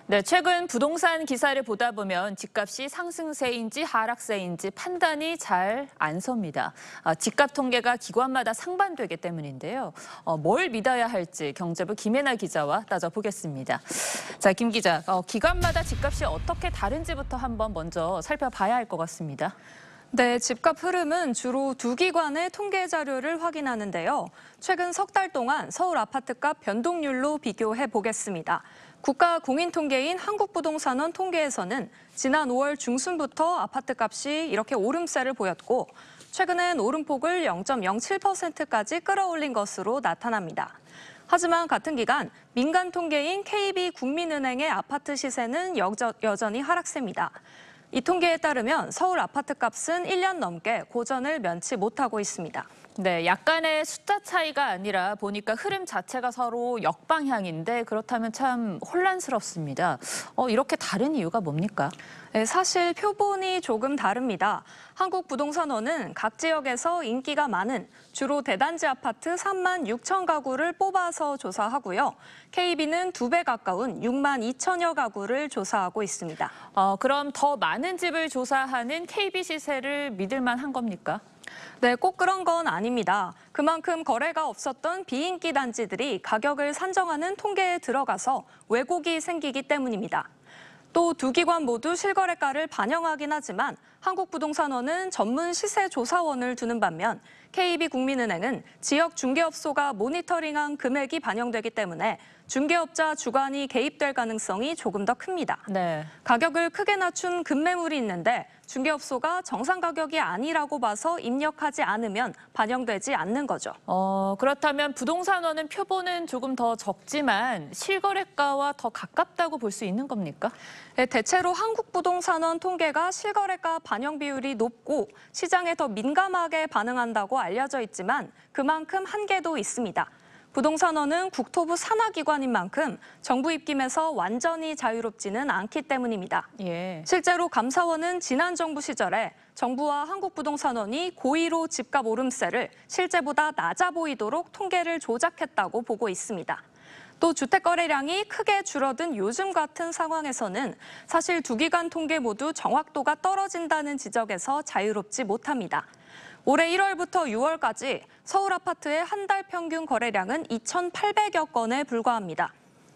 네, 최근 부동산 기사를 보다 보면 집값이 상승세인지 하락세인지 판단이 잘 안 섭니다. 집값 통계가 기관마다 상반되기 때문인데요. 뭘 믿어야 할지 경제부 김혜나 기자와 따져보겠습니다. 자, 김 기자, 기관마다 집값이 어떻게 다른지부터 한번 먼저 살펴봐야 할 것 같습니다. 네, 집값 흐름은 주로 두 기관의 통계 자료를 확인하는데요. 최근 석 달 동안 서울 아파트값 변동률로 비교해 보겠습니다. 국가공인통계인 한국부동산원 통계에서는 지난 5월 중순부터 아파트값이 이렇게 오름세를 보였고 최근엔 오름폭을 0.07%까지 끌어올린 것으로 나타납니다. 하지만 같은 기간 민간 통계인 KB국민은행의 아파트 시세는 여전히 하락세입니다. 이 통계에 따르면 서울 아파트값은 1년 넘게 고전을 면치 못하고 있습니다. 네, 약간의 숫자 차이가 아니라 보니까 흐름 자체가 서로 역방향인데 그렇다면 참 혼란스럽습니다. 이렇게 다른 이유가 뭡니까? 네, 사실 표본이 조금 다릅니다. 한국부동산원은 각 지역에서 인기가 많은 주로 대단지 아파트 3만 6천 가구를 뽑아서 조사하고요. KB는 2배 가까운 6만 2천여 가구를 조사하고 있습니다. 그럼 더 많은 집을 조사하는 KB 시세를 믿을 만한 겁니까? 네, 꼭 그런 건 아닙니다. 그만큼 거래가 없었던 비인기 단지들이 가격을 산정하는 통계에 들어가서 왜곡이 생기기 때문입니다. 또 두 기관 모두 실거래가를 반영하긴 하지만 한국부동산원은 전문 시세조사원을 두는 반면 KB국민은행은 지역 중개업소가 모니터링한 금액이 반영되기 때문에 중개업자 주관이 개입될 가능성이 조금 더 큽니다. 네. 가격을 크게 낮춘 급매물이 있는데 중개업소가 정상 가격이 아니라고 봐서 입력하지 않으면 반영되지 않는 거죠. 그렇다면 부동산원은 표본은 조금 더 적지만 실거래가와 더 가깝다고 볼 수 있는 겁니까? 네, 대체로 한국부동산원 통계가 실거래가 반영 비율이 높고 시장에 더 민감하게 반응한다고 알려져 있지만 그만큼 한계도 있습니다. 부동산원은 국토부 산하기관인 만큼 정부 입김에서 완전히 자유롭지는 않기 때문입니다. 예. 실제로 감사원은 지난 정부 시절에 정부와 한국부동산원이 고의로 집값 오름세를 실제보다 낮아 보이도록 통계를 조작했다고 보고 있습니다. 또 주택 거래량이 크게 줄어든 요즘 같은 상황에서는 사실 두 기관 통계 모두 정확도가 떨어진다는 지적에서 자유롭지 못합니다. 올해 1월부터 6월까지 서울 아파트의 한 달 평균 거래량은 2,800여 건에 불과합니다.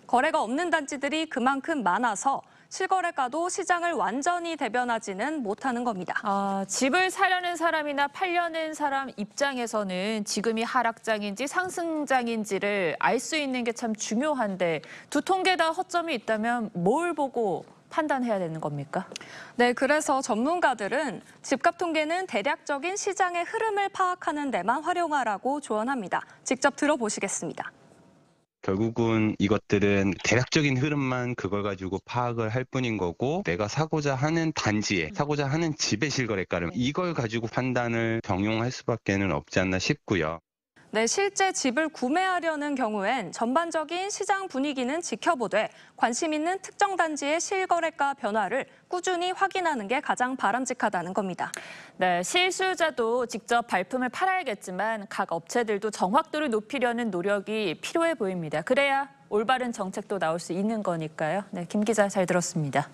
거래가 없는 단지들이 그만큼 많아서 실거래가도 시장을 완전히 대변하지는 못하는 겁니다. 집을 사려는 사람이나 팔려는 사람 입장에서는 지금이 하락장인지 상승장인지를 알 수 있는 게 참 중요한데 두 통계 다 허점이 있다면 뭘 보고 판단해야 되는 겁니까? 네, 그래서 전문가들은 집값 통계는 대략적인 시장의 흐름을 파악하는 데만 활용하라고 조언합니다. 직접 들어보시겠습니다. 결국은 이것들은 대략적인 흐름만 그걸 가지고 파악을 할 뿐인 거고 내가 사고자 하는 단지에 사고자 하는 집의 실거래가를 이걸 가지고 판단을 병용할 수밖에는 없지 않나 싶고요. 네, 실제 집을 구매하려는 경우엔 전반적인 시장 분위기는 지켜보되 관심 있는 특정 단지의 실거래가 변화를 꾸준히 확인하는 게 가장 바람직하다는 겁니다. 네, 실수요자도 직접 발품을 팔아야겠지만 각 업체들도 정확도를 높이려는 노력이 필요해 보입니다. 그래야 올바른 정책도 나올 수 있는 거니까요. 네, 김 기자 잘 들었습니다.